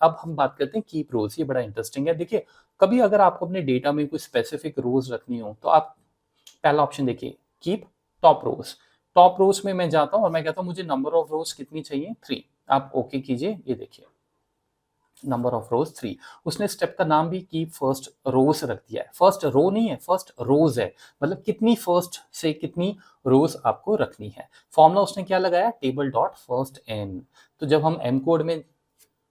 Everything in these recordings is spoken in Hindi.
अब हम बात करते हैं कीप रोज। ये बड़ा इंटरेस्टिंग है। देखिए, कभी अगर आपको अपने डेटा में कोई स्पेसिफिक रोज रखनी हो तो आप पहला ऑप्शन देखिए, कीप टॉप रोज। टॉप रोज में मैं जाता हूं और मैं कहता हूं मुझे नंबर ऑफ रोज कितनी चाहिए, 3। आप ओके कीजिए, ये देखिए नंबर ऑफ रोज 3। उसने स्टेप का नाम भी की फर्स्ट रोज रख दिया है। फर्स्ट रो नहीं है, फर्स्ट रोज है, मतलब कितनी फर्स्ट से कितनी रोज आपको रखनी है। फॉर्मूला उसने क्या लगाया, टेबल डॉट फर्स्ट एन। तो जब हम एम कोड में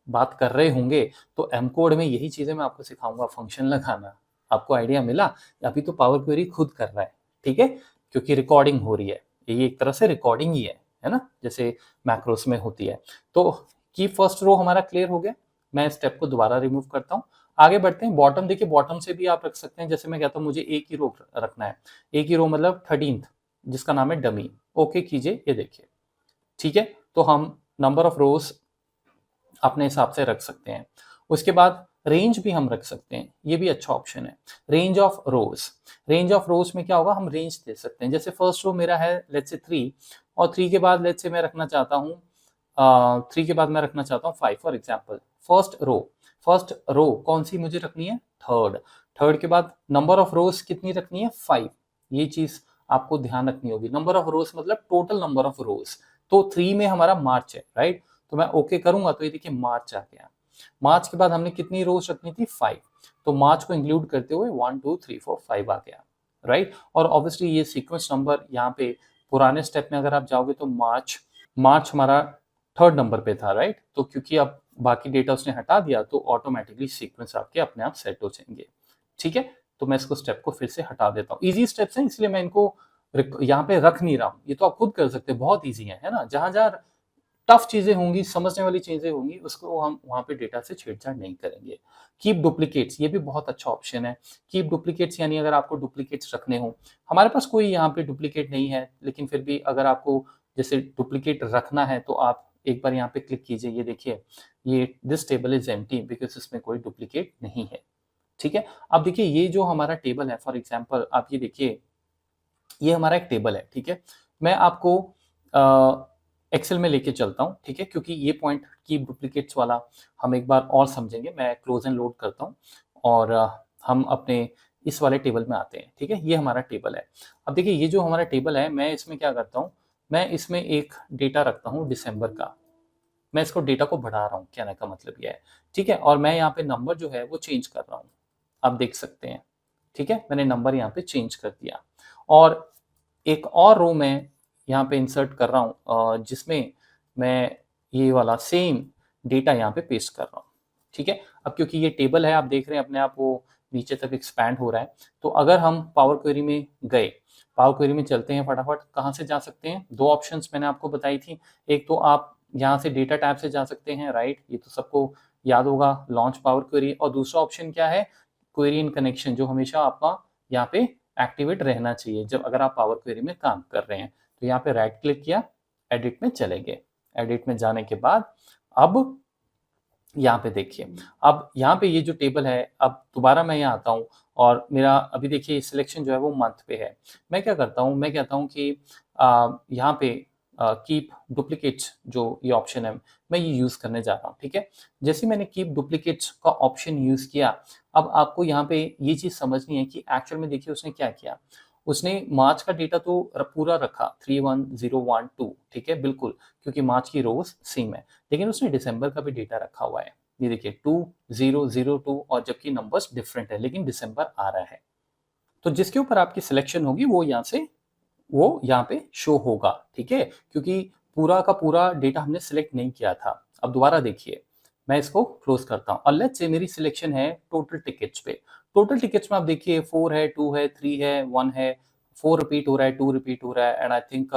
बात कर रहे होंगे तो एम कोड में यही चीजें मैं आपको सिखाऊंगा, फंक्शन लगाना। आपको आइडिया मिला? अभी तो पावर क्वेरी खुद कर रहा है, ठीक है, क्योंकि रिकॉर्डिंग हो रही है। ये एक तरह से रिकॉर्डिंग ही है ना, जैसे मैक्रोस में होती है। तो की फर्स्ट रो हमारा क्लियर हो गया। मैं स्टेप को दोबारा रिमूव करता हूँ, आगे बढ़ते हैं। बॉटम देखिए, बॉटम से भी आप रख सकते हैं। जैसे मैं कहता हूँ मुझे एक ही रो रखना है, एक ही रो मतलब 13th, जिसका नाम है डमी। ओके कीजिए, ये देखिए, ठीक है। तो हम नंबर ऑफ रोज अपने हिसाब से रख सकते हैं। उसके बाद रेंज भी हम रख सकते हैं, ये भी अच्छा ऑप्शन है। Range of rose, range of रोज में क्या होगा, हम रेंज दे सकते हैं। जैसे फर्स्ट रो मेरा है लेट्स से 3, और 3 के बाद लेट्स से मैं रखना चाहता हूँ 3 के बाद मैं रखना चाहता हूँ 5 फॉर एग्जाम्पल। फर्स्ट रो कौन सी मुझे रखनी है, थर्ड। थर्ड के बाद नंबर ऑफ रोज कितनी रखनी है, 5। ये चीज आपको ध्यान रखनी होगी। नंबर ऑफ रोज मतलब टोटल नंबर ऑफ रोज। तो 3 में हमारा मार्च है, राइट। तो मैं ओके करूंगा तो ये देखिए मार्च आ गया। मार्च के बाद हमने कितनी रोज रखनी थी, 5। तो मार्च को इंक्लूड करते हुए 1 2 3 4 5 आ गया, राइट। और ऑब्वियसली ये सीक्वेंस नंबर यहाँ पे पुराने स्टेप में अगर आप जाओगे तो मार्च मार्च हमारा थर्ड नंबर पे था, राइट। तो क्योंकि अब बाकी डेटा उसने हटा दिया तो ऑटोमेटिकली सीक्वेंस आपके अपने आप सेट हो जाएंगे, ठीक है। तो मैं इसको स्टेप को फिर से हटा देता हूँ। इजी स्टेप्स हैं इसलिए मैं इनको यहाँ पे रख नहीं रहा हूँ। ये तो आप खुद कर सकते हैं, बहुत ईजी है ना। जहां जहां टफ चीजें होंगी, समझने वाली चीजें होंगी, उसको हम वहां पे डेटा से छेड़छाड़ नहीं करेंगे। कीप डुप्लीकेट्स, ये भी बहुत अच्छा ऑप्शन है। कीप डुप्लीकेट्स यानी अगर आपको डुप्लीकेट्स रखने हो, हमारे पास कोई यहाँ पे डुप्लीकेट नहीं है, लेकिन फिर भी अगर आपको जैसे डुप्लीकेट रखना है तो आप एक बार यहाँ पे क्लिक कीजिए। ये देखिए, ये this table is empty because इसमें कोई डुप्लीकेट नहीं है, ठीक है। अब देखिए ये जो हमारा टेबल है, फॉर एग्जाम्पल आप ये देखिए, ये हमारा एक टेबल है, ठीक है। मैं आपको एक्सेल में लेके चलता हूँ, ठीक है, क्योंकि ये पॉइंट की डुप्लीकेट्स वाला हम एक बार और समझेंगे। मैं क्लोज एंड लोड करता हूँ और हम अपने इस वाले टेबल में आते हैं, ठीक है। ये हमारा टेबल है। अब देखिए ये जो हमारा टेबल है, मैं इसमें क्या करता हूँ, मैं इसमें एक डेटा रखता हूँ दिसंबर का। मैं इसको डेटा को बढ़ा रहा हूँ, कहने का मतलब ये है, ठीक है। और मैं यहाँ पे नंबर जो है वो चेंज कर रहा हूँ, आप देख सकते हैं, ठीक है। मैंने नंबर यहाँ पे चेंज कर दिया और एक और रो में यहाँ पे इंसर्ट कर रहा हूँ जिसमें मैं ये वाला सेम डेटा यहाँ पे पेस्ट कर रहा हूँ, ठीक है। अब क्योंकि ये टेबल है, आप देख रहे हैं अपने आप वो नीचे तक एक्सपैंड हो रहा है। तो अगर हम पावर क्वेरी में गए, पावर क्वेरी में चलते हैं फटाफट, कहाँ से जा सकते हैं, दो ऑप्शंस मैंने आपको बताई थी। एक तो आप यहाँ से डेटा टैब से जा सकते हैं, राइट, ये तो सबको याद होगा, लॉन्च पावर क्वेरी। और दूसरा ऑप्शन क्या है, क्वेरी इन कनेक्शन, जो हमेशा आपका यहाँ पे एक्टिवेट रहना चाहिए जब अगर आप पावर क्वेरी में काम कर रहे हैं। तो यहाँ पे राइट क्लिक किया, एडिट में चले गए। एडिट में जाने के बाद अब यहाँ पे देखिए, अब यहाँ पे ये जो टेबल है, अब दोबारा मैं यहाँ आता हूँ और मेरा अभी देखिए सिलेक्शन जो है वो मंथ पे है। मैं क्या करता हूँ, मैं कहता हूँ कि यहाँ पे कीप डुप्लीकेट्स जो ये ऑप्शन है, मैं ये यूज करने जा रहा हूँ, ठीक है। जैसे मैंने कीप डुप्लीकेट्स का ऑप्शन यूज किया, अब आपको यहाँ पे ये चीज समझनी है कि एक्चुअल में देखिए उसने क्या किया। उसने मार्च का डेटा तो पूरा रखा 31012, ठीक है, बिल्कुल, क्योंकि मार्च की रोज सेम है। लेकिन उसने दिसंबर का भी डेटा रखा हुआ है, ये देखिए 2002, और जबकि नंबर्स डिफरेंट है लेकिन दिसंबर आ रहा है। तो जिसके ऊपर आपकी सिलेक्शन होगी वो यहाँ पे शो होगा, ठीक है, क्योंकि पूरा का पूरा डेटा हमने सिलेक्ट नहीं किया था। अब दोबारा देखिए, मैं इसको क्लोज करता हूँ और लेट्स से मेरी सिलेक्शन है टोटल टिकट्स पे। टोटल टिकट्स में आप देखिए 4 है, 2 है, 3 है, 1 है, 4 रिपीट हो रहा है, 2 रिपीट हो रहा है, एंड आई थिंक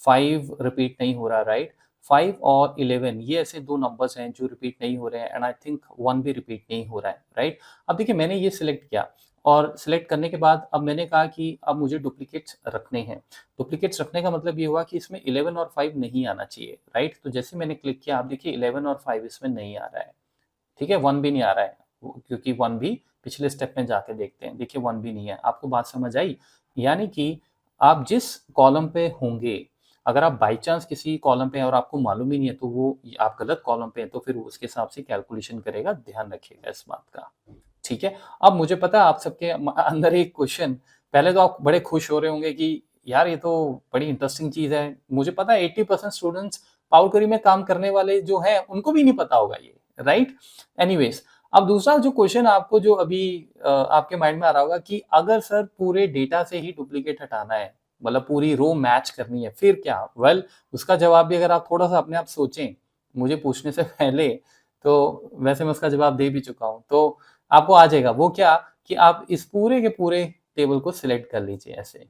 5 रिपीट नहीं हो रहा, राइट। 5 और 11 ये ऐसे दो नंबर्स हैं जो रिपीट नहीं हो रहे हैं, एंड आई थिंक 1 भी रिपीट नहीं हो रहा है, राइट। अब देखिए मैंने ये सिलेक्ट किया और सिलेक्ट करने के बाद अब मैंने कहा कि अब मुझे डुप्लीकेट्स रखने हैं। डुप्लीकेट्स रखने का मतलब ये हुआ कि इसमें 11 और 5 नहीं आना चाहिए, राइट। तो जैसे मैंने क्लिक किया, आप देखिए 11 और 5 इसमें नहीं आ रहा है, ठीक है, 1 भी नहीं आ रहा है, क्योंकि 1 भी पिछले स्टेप में जाके देखते हैं, देखिए 1 भी नहीं है। आपको बात समझ आई? यानी कि आप जिस कॉलम पे होंगे, अगर आप बाय चांस किसी कॉलम पे हैं और आपको मालूम ही नहीं है तो वो आप गलत कॉलम पे हैं तो फिर उसके हिसाब से कैलकुलेशन करेगा, ध्यान रखिएगा इस बात का। ठीक है? अब मुझे पता है आप सबके अंदर एक क्वेश्चन, पहले तो आप बड़े खुश हो रहे होंगे कि यार ये तो बड़ी इंटरेस्टिंग चीज़ है। मुझे पता है 80% स्टूडेंट्स पावर क्वेरी में काम करने वाले जो हैं उनको भी नहीं पता होगा ये, राइट? एनीवेज़, अब दूसरा जो क्वेश्चन आपको जो अभी आपके माइंड में आ रहा होगा कि अगर सर पूरे डेटा से ही डुप्लीकेट हटाना है, मतलब पूरी रो मैच करनी है, फिर क्या? वेल, उसका जवाब भी अगर आप थोड़ा-सा अपने आप सोचें, मुझे पूछने से पहले, तो वैसे मैं उसका जवाब दे भी चुका हूँ। तो आपको आ जाएगा, वो क्या कि आप इस पूरे के पूरे टेबल को सिलेक्ट कर लीजिए ऐसे,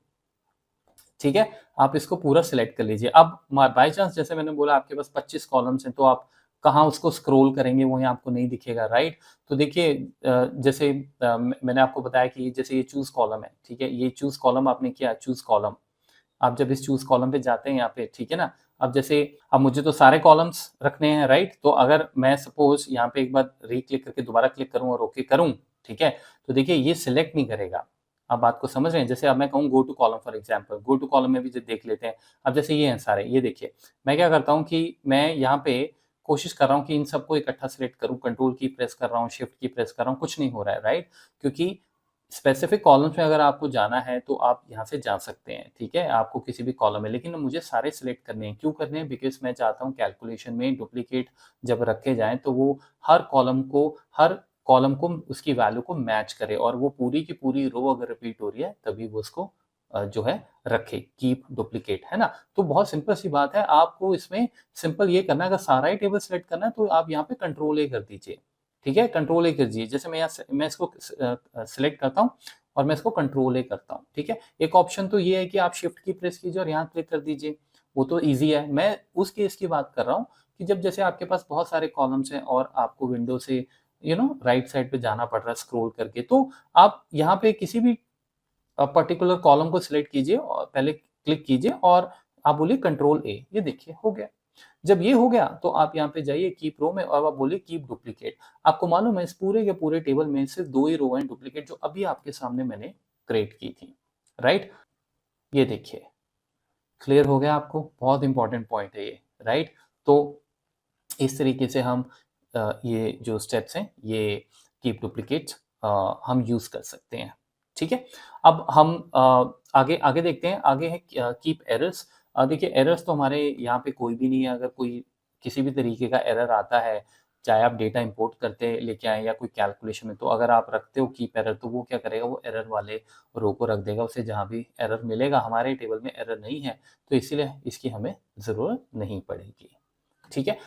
ठीक है? आप इसको पूरा सिलेक्ट कर लीजिए। अब बाय चांस जैसे मैंने बोला आपके पास 25 कॉलम्स हैं, तो आप कहाँ उसको स्क्रॉल करेंगे वहीं आपको नहीं दिखेगा, राइट? तो देखिए जैसे मैंने आपको बताया कि जैसे ये चूज़ कॉलम है, ठीक है? ये चूज़ कॉलम आपने किया, चूज़ कॉलम। आप जब इस चूज़ कॉलम पे जाते हैं यहाँ पे, ठीक है ना? अब जैसे अब मुझे तो सारे कॉलम्स रखने हैं, राइट? तो अगर मैं सपोज़ यहाँ पे एक बार री-क्लिक करके दोबारा क्लिक करूँ और ओके करूँ, ठीक है? तो देखिए ये सिलेक्ट नहीं करेगा। आप बात को समझ रहे हैं? जैसे अब मैं कहूँ go to column for example, go to column में भी देख लेते हैं। अब जैसे ये हैं सारे, ये देखिए, मैं क्या करता हूँ कि मैं यहाँ पे कोशिश कर रहा हूँ कि इन सबको इकट्ठा सिलेक्ट करूँ, कंट्रोल की प्रेस कर रहा हूँ, शिफ्ट की प्रेस कर रहा हूँ, कुछ नहीं हो रहा है, राइट? क्योंकि स्पेसिफिक कॉलम्स में अगर आपको जाना है तो आप यहाँ से जा सकते हैं, ठीक है? आपको किसी भी कॉलम में, लेकिन मुझे सारे सिलेक्ट करने हैं। क्यों करने हैं? बिकॉज़ मैं चाहता हूँ कैलकुलेशन में डुप्लीकेट जब रखे जाएँ तो वो हर कॉलम को उसकी वैल्यू को मैच करे और वो पूरी की पूरी रो अगर रिपीट हो रही है तभी वो उसको जो है रखे, कीप डुप्लीकेट, है ना? तो बहुत सिंपल सी बात है, आपको इसमें सिंपल ये करना है, अगर सारा ही टेबल सिलेक्ट करना है तो आप यहाँ पे कंट्रोल ए कर दीजिए। ठीक है? कंट्रोल ए कीजिए। जैसे मैं यहाँ से मैं इसको सिलेक्ट करता हूँ और मैं इसको कंट्रोल ए करता हूँ, ठीक है? एक ऑप्शन तो ये है कि आप शिफ्ट की प्रेस कीजिए और यहाँ क्लिक कर दीजिए, वो तो ईज़ी है। मैं उस केस की बात कर रहा हूँ कि जब जैसे आपके पास बहुत सारे कॉलम्स हैं और आपको विंडो से राइट साइड पे जाना पड़ रहा है स्क्रॉल करके, तो आप यहाँ पे किसी भी पर्टिकुलर कॉलम को सिलेक्ट कीजिए और पहले क्लिक कीजिए और आप बोलिए कंट्रोल ए, ये देखिए हो गया। जब ये हो गया तो आप यहाँ पे जाइए कीप रो में और आप बोलिए कीप डुप्लीकेट। आपको मालूम है इस पूरे के पूरे टेबल में सिर्फ 2 ही रो हैं डुप्लीकेट जो अभी आपके सामने मैंने क्रिएट की थी, राइट? ये देखिए, क्लियर हो गया आपको? बहुत इंपॉर्टेंट पॉइंट है ये, राइट? तो इस तरीके से हम ये जो स्टेप्स हैं ये कीप डुप्लीकेट हम यूज़ कर सकते हैं, ठीक है? अब हम आगे आगे देखते हैं, आगे है कीप एरर्स। देखिए एरर्स तो हमारे यहाँ पे कोई भी नहीं है, अगर कोई किसी भी तरीके का एरर आता है, चाहे आप डेटा इंपोर्ट करते लेके आएँ या कोई कैलकुलेशन में, तो अगर आप रखते हो कीप एरर तो वो क्या करेगा, वो एरर वाले रो को रख देगा, उसे जहाँ भी एरर मिलेगा, हमारे टेबल में एरर नहीं है, तो इसीलिए इसकी हमें ज़रूरत नहीं पड़ेगी, ठीक है?